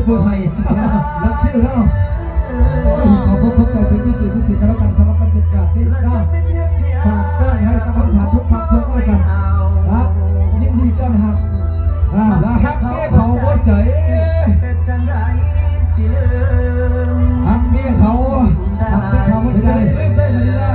พูดไทยรักเที่ยวแล้วขอพบเข้าใจเป็นพิเศษกันแล้วกันสำหรับบรรยากาศนี้นะฝากต้อนให้กำลังฐานทุกภาคส่วนก็แล้วกันนะยินดีต้อนรับและฮักเมียเขาหัวใจฮักเมียเขาหัวใจเล่นได้ไหมล่ะ